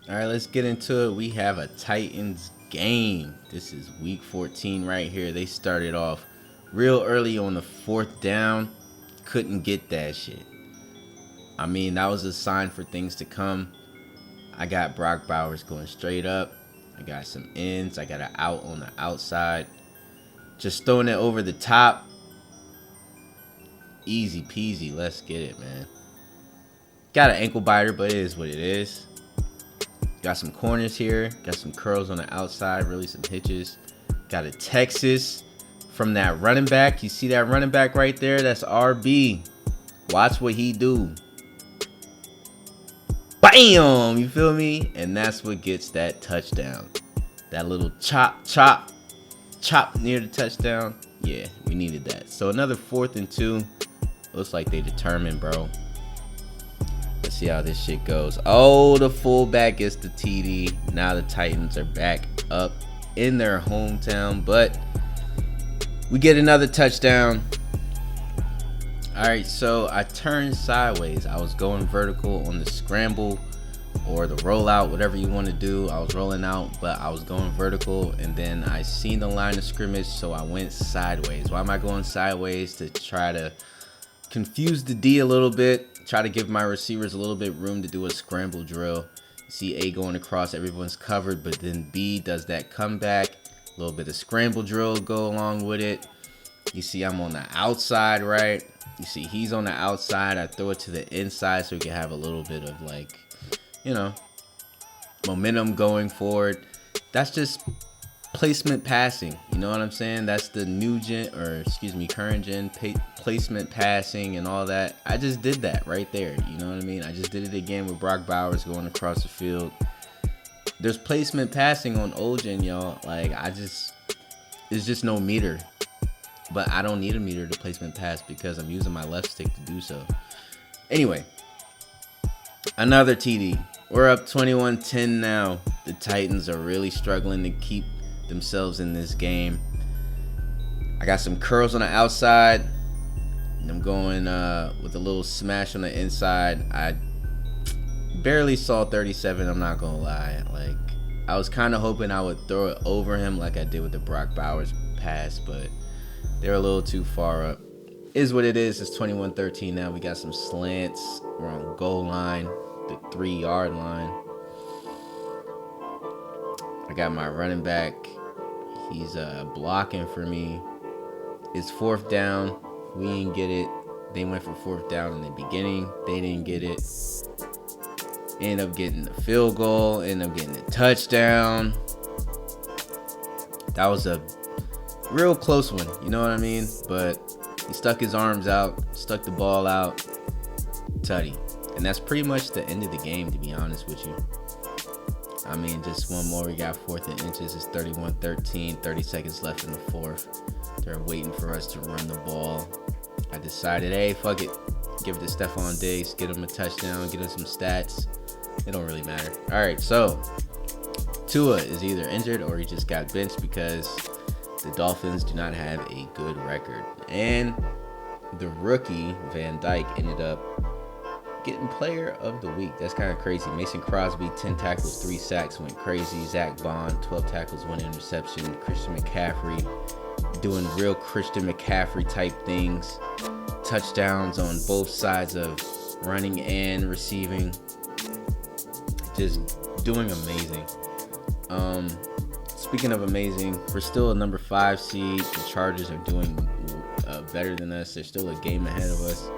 All right, let's get into it. We have a Titans game. This is week 14 right here. They started off real early on the 4th down. Couldn't get that shit. I mean, that was a sign for things to come. I got Brock Bowers going straight up. I got some ends. I got an out on the outside. Just throwing it over the top. Easy peasy. Let's get it, man. Got an ankle biter, but it is what it is. Got some corners here. Got some curls on the outside. Really some hitches. Got a Texas from that running back. You see that running back right there? That's RB. Watch what he do. Bam! You feel me? And that's what gets that touchdown. That little chop near the touchdown. Yeah, we needed that. So another 4th and 2. Looks like they determined, bro. Let's see how this shit goes. Oh, the fullback gets the TD. Now the Titans are back up in their hometown, but we get another touchdown. All right, so I turned sideways. I was going vertical on the scramble or the rollout, whatever you want to do. I was rolling out, but I was going vertical, and then I seen the line of scrimmage, so I went sideways. Why am I going sideways? To try to confuse the D a little bit. Try to give my receivers a little bit room to do a scramble drill. You see A going across, everyone's covered, but then B does that comeback. A little bit of scramble drill go along with it. You see I'm on the outside, right? You see he's on the outside. I throw it to the inside so we can have a little bit of, like, you know, momentum going forward. That's just placement passing. You know what I'm saying? That's the new gen, or excuse me, current gen placement passing and all that. I just did that right there. You know what I mean? I just did it again with Brock Bowers going across the field. There's placement passing on old gen, y'all. Like, it's just no meter. But I don't need a meter to placement pass because I'm using my left stick to do so. Anyway, another TD. We're up 21-10 now. The Titans are really struggling to keep themselves in this game. I got some curls on the outside. And I'm going with a little smash on the inside. I barely saw 37, I'm not going to lie. Like, I was kind of hoping I would throw it over him like I did with the Brock Bowers pass, but they're a little too far up. Is what it is. It's 21-13 now. We got some slants. We're on goal line, the 3-yard line. I got my running back. He's blocking for me. It's 4th down. We didn't get it. They went for 4th down in the beginning. They didn't get it. End up getting the field goal. End up getting the touchdown. That was a real close one, you know what I mean? But he stuck his arms out, stuck the ball out, tutty. And that's pretty much the end of the game, to be honest with you. I mean, just one more. We got 4th and inches. It's 31-13, 30 seconds left in the 4th. They're waiting for us to run the ball. I decided, hey, fuck it. Give it to Stephon Diggs, get him a touchdown, get him some stats. It don't really matter. All right, so Tua is either injured or he just got benched because the Dolphins do not have a good record. And the rookie, Van Dyke, ended up getting player of the week. That's kind of crazy. Mason Crosby, 10 tackles, 3 sacks, went crazy. Zach Bond, 12 tackles, 1 interception. Christian McCaffrey doing real Christian McCaffrey type things. Touchdowns on both sides of running and receiving. Just doing amazing. Speaking of amazing, we're still a number 5 seed. The Chargers are doing better than us. They're still a game ahead of us.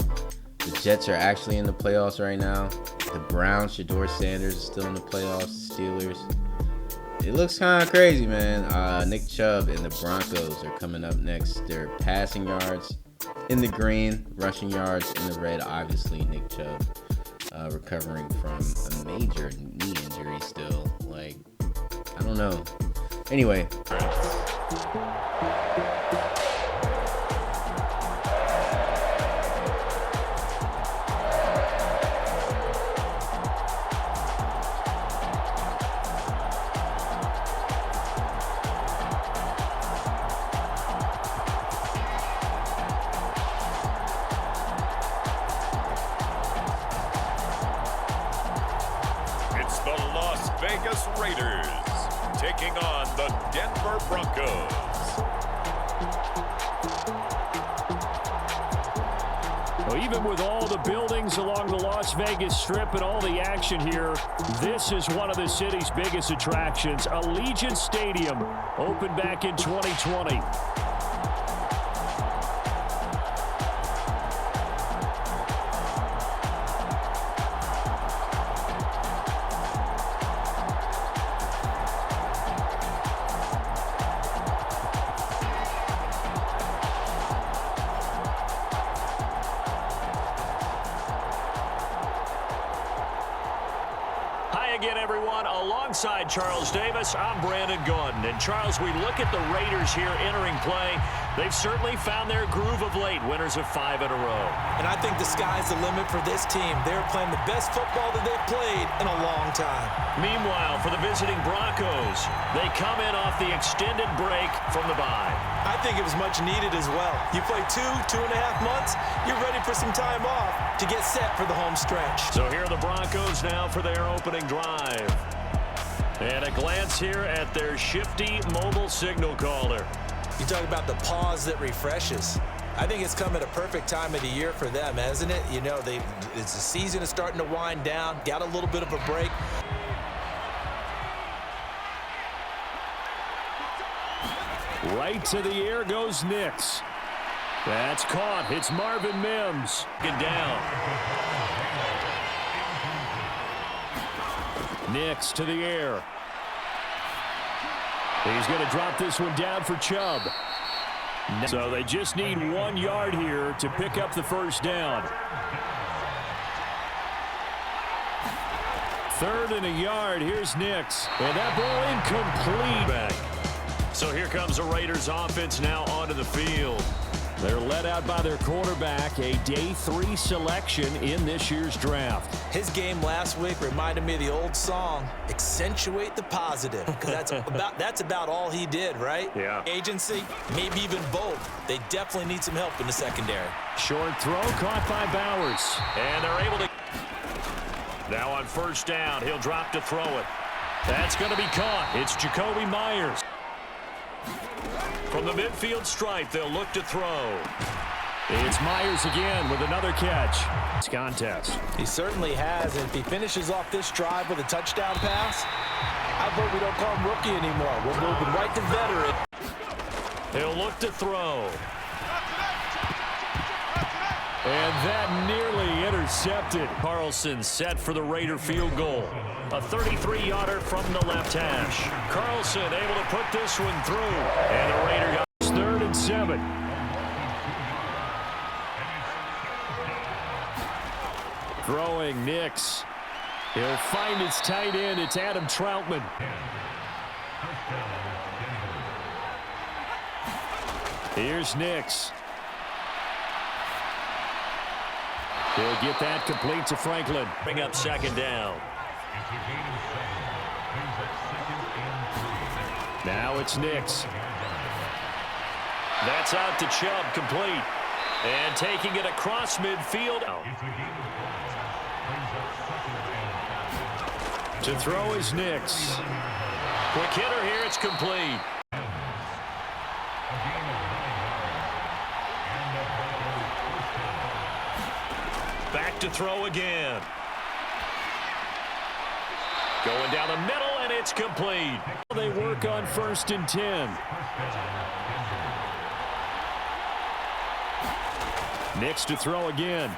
The Jets are actually in the playoffs right now. The Browns, Shador Sanders is still in the playoffs. The Steelers. It looks kind of crazy, man. Nick Chubb and the Broncos are coming up next. Their passing yards in the green, rushing yards in the red. Obviously, Nick Chubb recovering from a major knee injury still. Like, I don't know. Anyway. It's the Los Vegas Raiders taking on the Denver Broncos. Well, even with all the buildings along the Las Vegas Strip and all the action here, this is one of the city's biggest attractions. Allegiant Stadium opened back in 2020. Again, everyone, alongside Charles Davis, I'm Brandon Gaudin. And Charles, we look at the Raiders here entering play. They've certainly found their groove of late, winners of 5 in a row. And I think the sky's the limit for this team. They're playing the best football that they've played in a long time. Meanwhile, for the visiting Broncos, they come in off the extended break from the bye. I think it was much needed as well. You play 2.5 months, you're ready for some time off to get set for the home stretch. So here are the Broncos now for their opening drive. And a glance here at their shifty mobile signal caller. You talk about the pause that refreshes. I think it's come at a perfect time of the year for them, hasn't it? You know, the season is starting to wind down, got a little bit of a break. Right to the air goes Nix. That's caught. It's Marvin Mims. Get down. Nix to the air. He's going to drop this one down for Chubb. So they just need 1 yard here to pick up the first down. 3rd and a yard. Here's Nix. And that ball incomplete. Back. So here comes the Raiders offense now onto the field. They're led out by their quarterback, a day 3 selection in this year's draft. His game last week reminded me of the old song, accentuate the positive, because that's about all he did, right? Yeah. Agency, maybe even both. They definitely need some help in the secondary. Short throw caught by Bowers. And they're able to. Now on first down, he'll drop to throw it. That's going to be caught. It's Jacoby Myers. From the midfield stripe, they'll look to throw. It's Myers again with another catch. It's contest. He certainly has, and if he finishes off this drive with a touchdown pass, I vote we don't call him rookie anymore. We're moving right to veteran. He'll look to throw. And that nearly intercepted. Carlson set for the Raider field goal. A 33-yarder from the left hash. Carlson able to put this one through. And the Raider goes 3rd and 7. Throwing Nix. He'll find his tight end. It's Adam Troutman. Here's Nix. He'll get that complete to Franklin. bring up second down. Now it's Nix. That's out to Chubb, complete. And taking it across midfield. To throw is Nix. Quick hitter here, it's complete. Back to throw again. Going down the middle, and it's complete. They work on 1st and 10. Nix to throw again.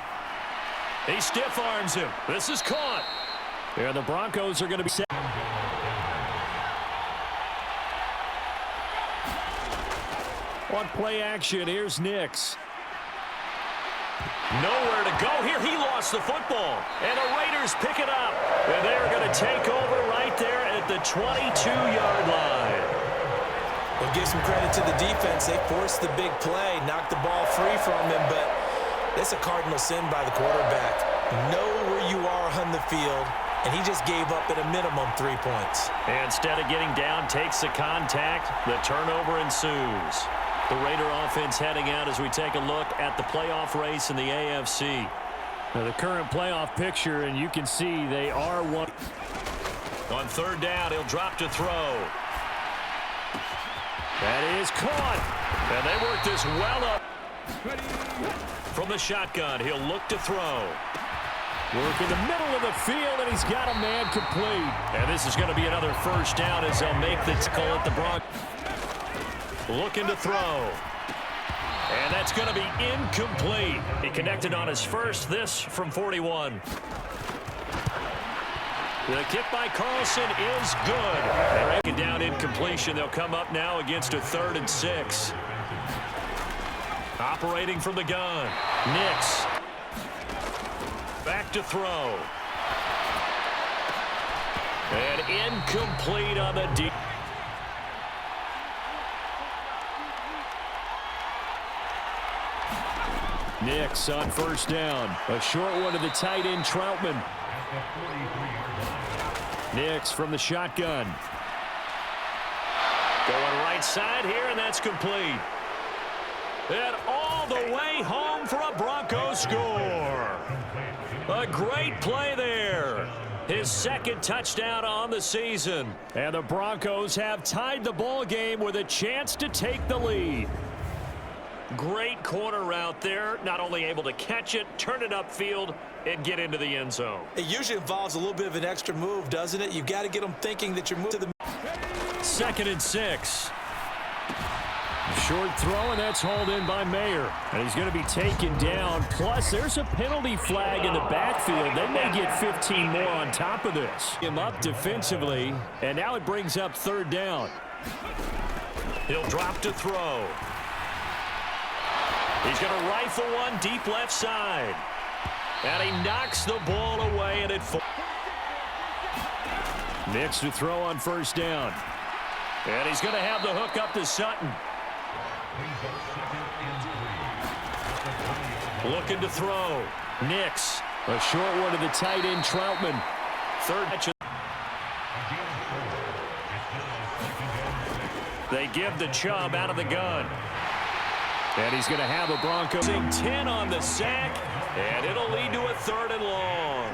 He stiff arms him. This is caught. And the Broncos are going to be set. On play action, here's Nix. Nowhere to go here. He lost the football. And the Raiders pick it up. And they're going to take over right there at the 22-yard line. We'll give some credit to the defense. They forced the big play, knocked the ball free from him, but that's a cardinal sin by the quarterback. Know where you are on the field, and he just gave up at a minimum 3 points. And instead of getting down, takes the contact. The turnover ensues. The Raider offense heading out as we take a look at the playoff race in the AFC. Now the current playoff picture, and you can see they are one. On third down, he'll drop to throw. That is caught. And they work this well up. From the shotgun, he'll look to throw. Work in the middle of the field, and he's got a man complete. And this is going to be another first down as they'll make the tackle at the Broncos. Looking to throw. And that's going to be incomplete. He connected on his first, this from 41. The kick by Carlson is good. They break it down incompletion. They'll come up now against a 3rd and 6. Operating from the gun. Nix. Back to throw. And incomplete on the deep. Nix on first down. A short one to the tight end, Troutman. Nix from the shotgun. Going right side here, and that's complete. And all the way home for a Broncos score. A great play there. His 2nd touchdown on the season. And the Broncos have tied the ball game with a chance to take the lead. Great corner route there. Not only able to catch it, turn it upfield, and get into the end zone. It usually involves a little bit of an extra move, doesn't it? You've got to get them thinking that you're moving to the... 2nd and 6. Short throw, and that's hauled in by Mayer. And he's going to be taken down. Plus, there's a penalty flag in the backfield. They may get 15 more on top of this. Him up defensively, and now it brings up 3rd down. He'll drop to throw. He's going to rifle one deep left side. And he knocks the ball away, and it... Nix to throw on first down. And he's going to have the hook up to Sutton. Looking to throw. Nix. A short one to the tight end, Troutman. 3rd. They give the Chubb out of the gun. And he's going to have a Broncos 10 on the sack, and it'll lead to a 3rd and long.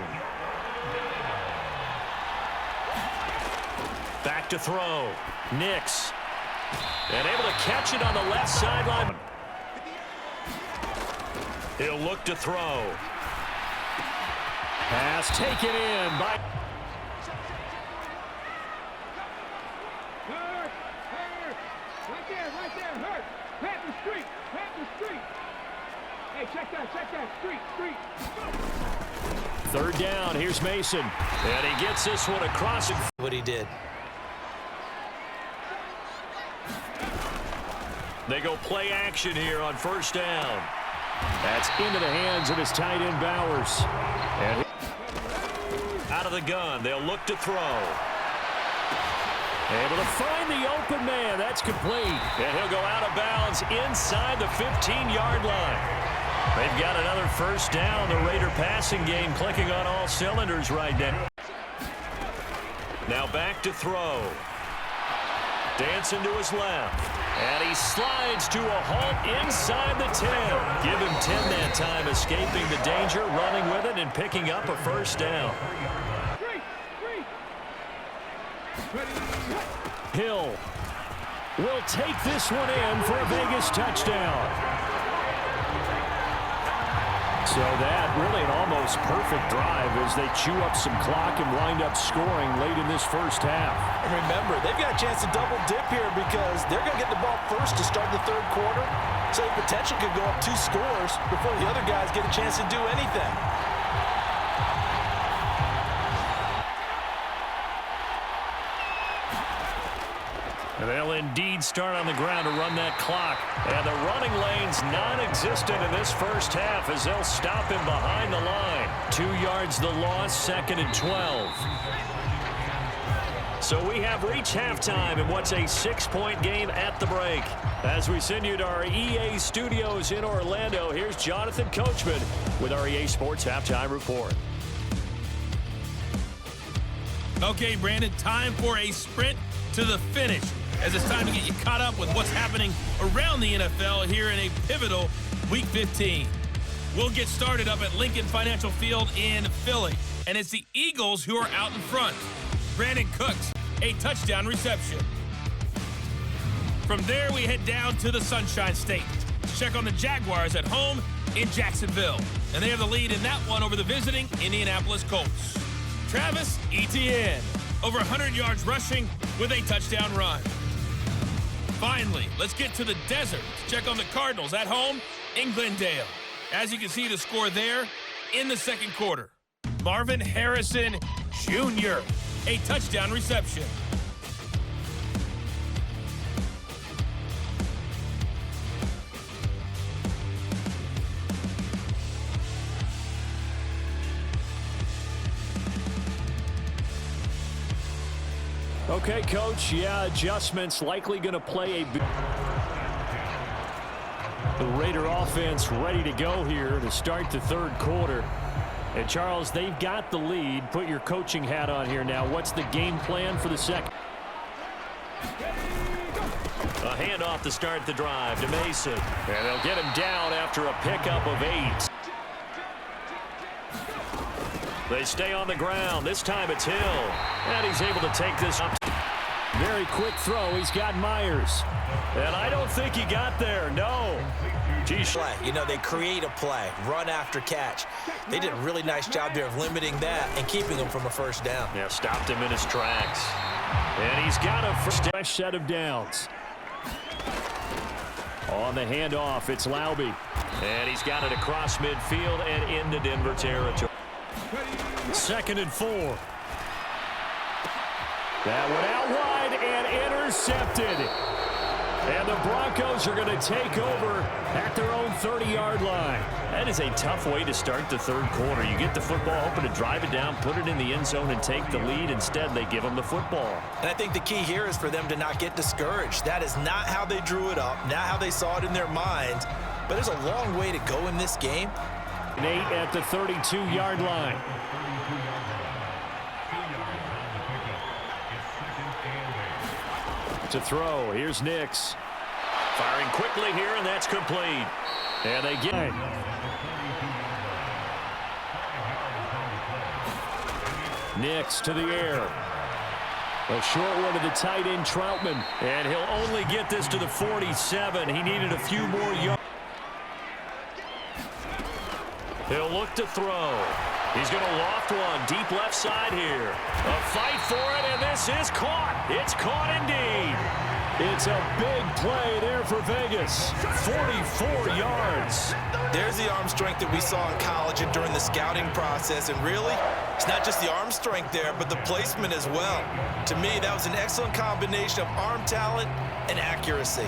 Back to throw. Nix. And able to catch it on the left sideline. He'll look to throw. Pass taken in by... Right there, Hurt. Pat the street. Hey, check that, street. 3rd down, here's Mason. And he gets this one across. What he did. They go play action here on first down. That's into the hands of his tight end, Bowers. And out of the gun, they'll look to throw. Able to find the open man. That's complete. And he'll go out of bounds inside the 15-yard line. They've got another first down. The Raider passing game clicking on all cylinders right now. Now back to throw. Dancing to his left. And he slides to a halt inside the 10. Give him 10 that time, escaping the danger, running with it, and picking up a first down. Hill will take this one in for a Vegas touchdown. So that really an almost perfect drive as they chew up some clock and wind up scoring late in this first half. And remember, they've got a chance to double dip here because they're going to get the ball first to start the 3rd quarter. So the potential could go up 2 scores before the other guys get a chance to do anything. They'll indeed start on the ground to run that clock. And the running lane's non-existent in this first half as they'll stop him behind the line. 2 yards the loss, 2nd and 12. So we have reached halftime in what's a 6-point game at the break. As we send you to our EA studios in Orlando, here's Jonathan Coachman with our EA Sports Halftime Report. Okay, Brandon, time for a sprint to the finish, as it's time to get you caught up with what's happening around the NFL here in a pivotal Week 15. We'll get started up at Lincoln Financial Field in Philly, and it's the Eagles who are out in front. Brandon Cooks, a touchdown reception. From there, we head down to the Sunshine State to check on the Jaguars at home in Jacksonville. And they have the lead in that one over the visiting Indianapolis Colts. Travis Etienne, over 100 yards rushing with a touchdown run. Finally, let's get to the desert to check on the Cardinals at home in Glendale. As you can see, the score there in the second quarter. Marvin Harrison Jr., a touchdown reception. Okay, Coach, yeah, adjustments likely going to play the Raider offense ready to go here to start the third quarter. And, Charles, they've got the lead. Put your coaching hat on here now. What's the game plan for the second? A handoff to start the drive to Mason. And they'll get him down after a pickup of 8. They stay on the ground. This time it's Hill. And he's able to take this up. Very quick throw. He's got Myers. And I don't think he got there. No. Play. You know, they create a play, run after catch. They did a really nice job there of limiting that and keeping him from a first down. Yeah, stopped him in his tracks. And he's got a fresh set of downs. On the handoff, it's Laube. And he's got it across midfield and into Denver territory. 2nd and 4. That went out wide and intercepted. And the Broncos are going to take over at their own 30-yard line. That is a tough way to start the third quarter. You get the football, hoping to drive it down, put it in the end zone, and take the lead. Instead, they give them the football. And I think the key here is for them to not get discouraged. That is not how they drew it up, not how they saw it in their minds. But there's a long way to go in this game. 8 at the 32-yard line. To throw, here's Nix. Firing quickly here, and that's complete. And they get it. Nix to the air. A short one to the tight end, Troutman. And he'll only get this to the 47. He needed a few more yards. He'll look to throw. He's going to loft one deep left side here. A fight for it, and this is caught. It's caught indeed. It's a big play there for Vegas. 44 yards. There's the arm strength that we saw in college and during the scouting process. And really, it's not just the arm strength there, but the placement as well. To me, that was an excellent combination of arm talent and accuracy.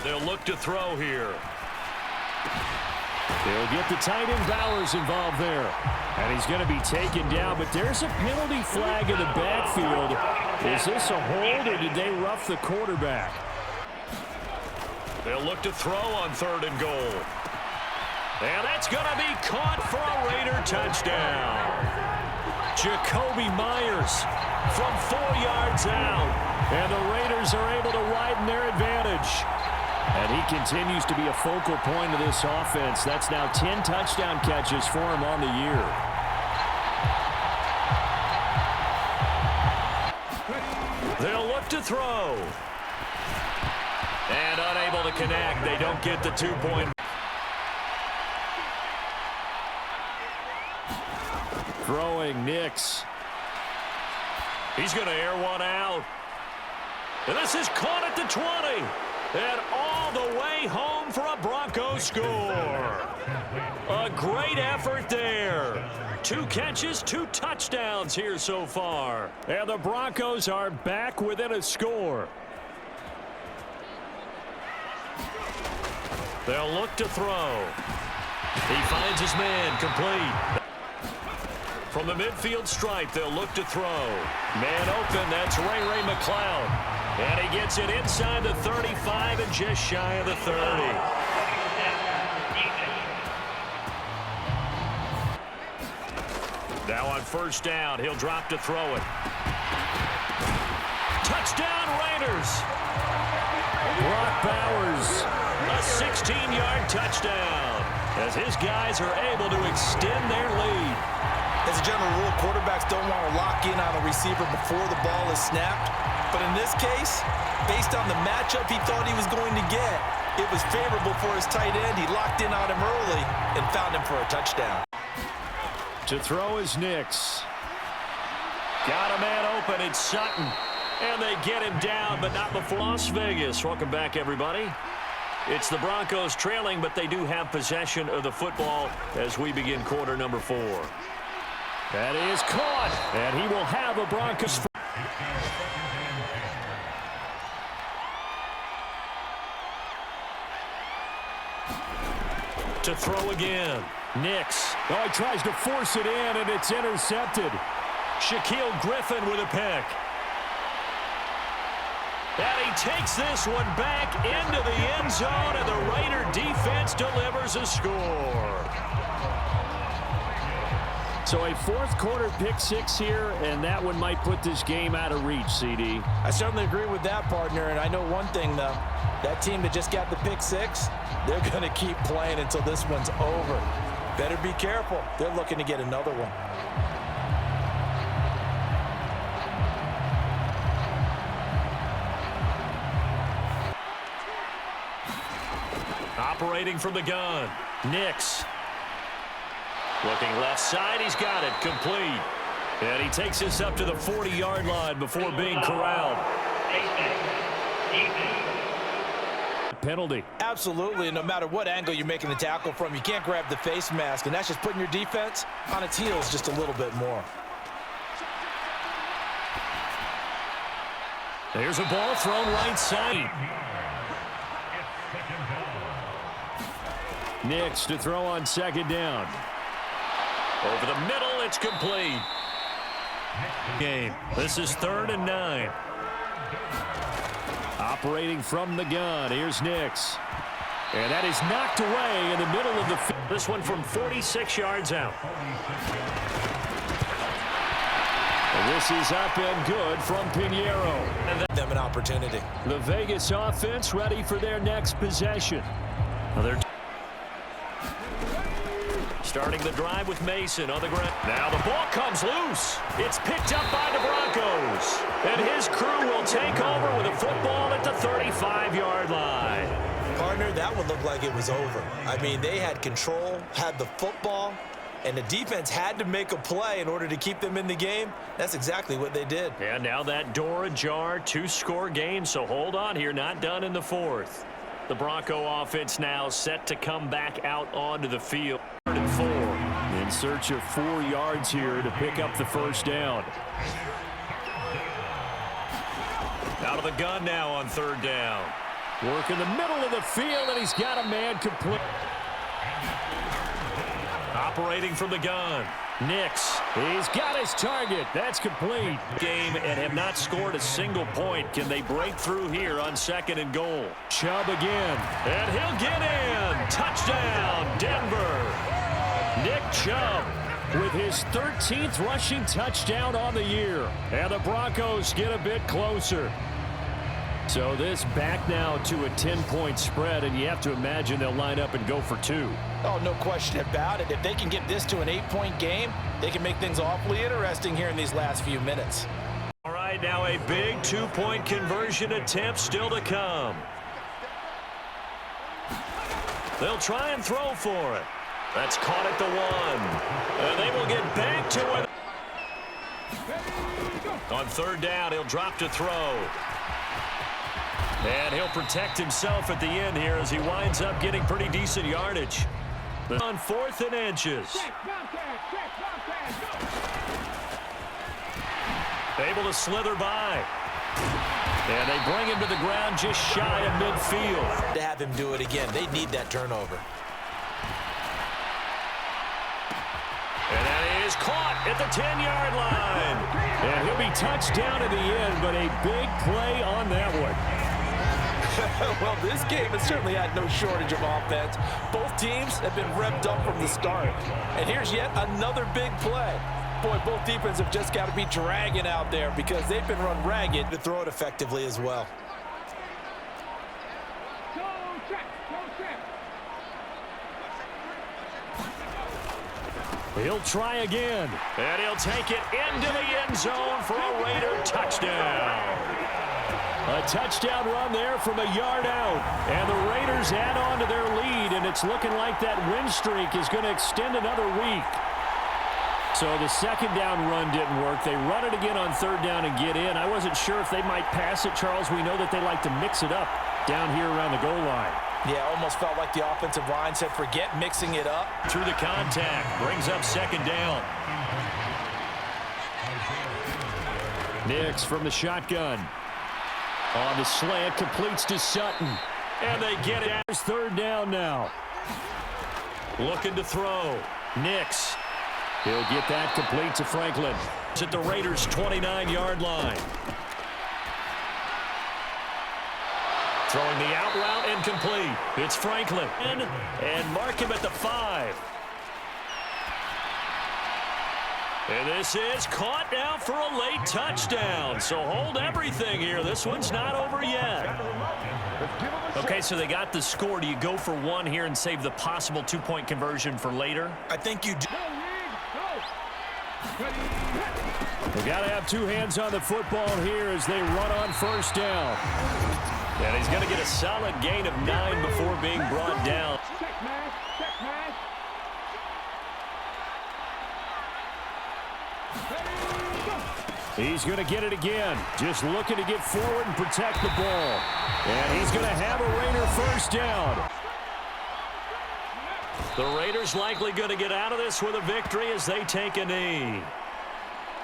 They'll look to throw here. They'll get the tight end Bowers involved there. And he's going to be taken down, but there's a penalty flag in the backfield. Is this a hold, or did they rough the quarterback? They'll look to throw on 3rd and goal. And that's going to be caught for a Raider touchdown. Jacoby Myers from 4 yards out. And the Raiders are able to widen their advantage. And he continues to be a focal point of this offense. That's now 10 touchdown catches for him on the year. They'll look to throw. And unable to connect. They don't get the 2-point. Throwing Nix. He's going to air one out. And this is caught at the 20. And all the way home for a Broncos score. A great effort there. 2 catches, 2 touchdowns here so far. And the Broncos are back within a score. They'll look to throw. He finds his man, complete. From the midfield stripe, they'll look to throw. Man open, that's Ray McCloud. And he gets it inside the 35 and just shy of the 30. Now on 1st down, he'll drop to throw it. Touchdown Raiders! Brock Bowers. A 16-yard touchdown as his guys are able to extend their lead. As a general rule, quarterbacks don't want to lock in on a receiver before the ball is snapped. But in this case, based on the matchup he thought he was going to get, it was favorable for his tight end. He locked in on him early and found him for a touchdown. To throw is Nix. Got a man open. It's Sutton. And they get him down, but not before Las Vegas. Welcome back, everybody. It's the Broncos trailing, but they do have possession of the football as we begin quarter number 4. That is caught, and he will have a Broncos. To throw again. Nix. Oh, he tries to force it in, and it's intercepted. Shaquille Griffin with a pick. And he takes this one back into the end zone, and the Raider defense delivers a score. So a fourth quarter pick 6 here, and that one might put this game out of reach, CD. I certainly agree with that, partner, and I know one thing, though. That team that just got the pick 6, they're going to keep playing until this one's over. Better be careful. They're looking to get another one. Operating from the gun. Nix. Looking left side. He's got it. Complete. And he takes this up to the 40-yard line before being corralled. Penalty. Absolutely. No matter what angle you're making the tackle from, you can't grab the face mask, and that's just putting your defense on its heels just a little bit more. There's a ball thrown right side. Nix to throw on second down. Over the middle, it's complete. Game. This is 3rd and 9. Operating from the gun. Here's Nix. And that is knocked away in the middle of the field. This one from 46 yards out. And this is up and good from Pinheiro. And them an opportunity. The Vegas offense ready for their next possession. They're starting the drive with Mason on the ground. Now the ball comes loose. It's picked up by the Broncos. And his crew will take over with a football at the 35-yard line. Partner, that one looked like it was over. I mean, they had control, had the football, and the defense had to make a play in order to keep them in the game. That's exactly what they did. And now that door ajar, 2-score game, so hold on here, not done in the 4th. The Bronco offense now set to come back out onto the field. 3rd and 4. In search of 4 yards here to pick up the first down. Out of the gun now on 3rd down. Work in the middle of the field, and he's got a man complete. Operating from the gun. Nix. He's got his target. That's complete. Game and have not scored a single point. Can they break through here on 2nd and goal? Chubb again. And he'll get in. Touchdown, Denver. Nick Chubb with his 13th rushing touchdown on the year. And the Broncos get a bit closer. So this back now to a 10-point spread, and you have to imagine they'll line up and go for 2. Oh, no question about it. If they can get this to an 8-point game, they can make things awfully interesting here in these last few minutes. All right, now a big 2-point conversion attempt still to come. They'll try and throw for it. That's caught at the 1. And they will get back to it. On 3rd down, he'll drop to throw. And he'll protect himself at the end here as he winds up getting pretty decent yardage. On 4th and inches. Able to slither by. And they bring him to the ground just shy of midfield. To have him do it again, they need that turnover. And that is caught at the 10-yard line. And he'll be touched down at the end, but a big play on that one. Well, this game has certainly had no shortage of offense. Both teams have been revved up from the start. And here's yet another big play. Boy, both defenses have just got to be dragging out there because they've been run ragged to throw it effectively as well. He'll try again. And he'll take it into the end zone for a Raider touchdown. A touchdown run there from a yard out. And the Raiders add on to their lead, and it's looking like that win streak is going to extend another week. So the second down run didn't work. They run it again on third down and get in. I wasn't sure if they might pass it, Charles. We know that they like to mix it up down here around the goal line. Yeah, almost felt like the offensive line said, forget mixing it up. Through the contact, brings up second down. Nix from the shotgun. On the slant, completes to Sutton. And they get it. There's third down now. Looking to throw. Nix. He'll get that complete to Franklin. It's at the Raiders' 29-yard line. Throwing the out route incomplete. It's Franklin. And mark him at the 5. And this is caught now for a late touchdown. So hold everything here. This one's not over yet. Okay, so they got the score. Do you go for one here and save the possible two-point conversion for later? I think you do. They got to have two hands on the football here as they run on first down. And he's going to get a solid gain of 9 before being brought down. Check man, check man. He's going to get it again. Just looking to get forward and protect the ball. And he's going to have a Raider first down. The Raiders likely going to get out of this with a victory as they take a knee.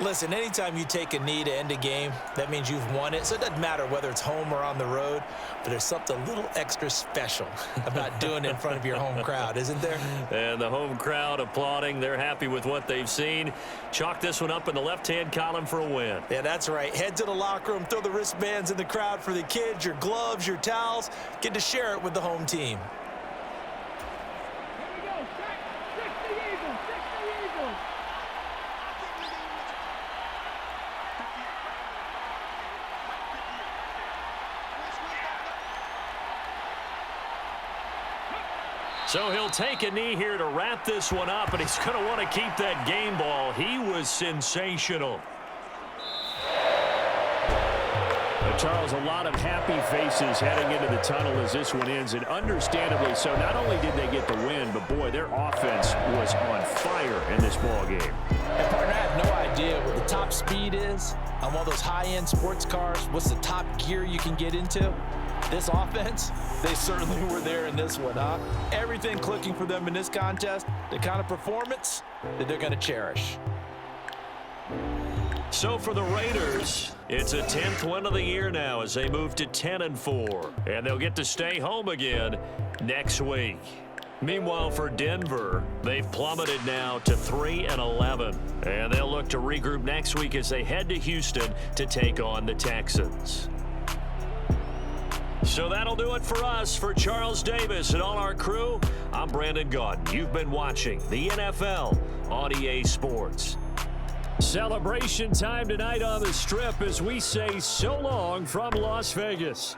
Listen, anytime you take a knee to end a game, that means you've won it. So it doesn't matter whether it's home or on the road, but there's something a little extra special about doing it in front of your home crowd, isn't there? And the home crowd applauding. They're happy with what they've seen. Chalk this one up in the left-hand column for a win. Yeah, that's right. Head to the locker room, throw the wristbands in the crowd for the kids, your gloves, your towels. Get to share it with the home team. Here we go. Check the Eagles. Check the Eagles. So he'll take a knee here to wrap this one up, and he's going to want to keep that game ball. He was sensational. Charles, a lot of happy faces heading into the tunnel as this one ends, and understandably so. Not only did they get the win, but boy, their offense was on fire in this ball game. And partner, I have no idea what the top speed is on one of those high-end sports cars. What's the top gear you can get into? This offense, they certainly were there in this one, huh? Everything clicking for them in this contest, the kind of performance that they're going to cherish. So for the Raiders, it's a 10th win of the year now as they move to 10-4, and they'll get to stay home again next week. Meanwhile, for Denver, they've plummeted now to 3-11, and they'll look to regroup next week as they head to Houston to take on the Texans. So that'll do it for us. For Charles Davis and all our crew, I'm Brandon Gaudin. You've been watching the NFL on EA Sports. Celebration time tonight on the Strip as we say so long from Las Vegas.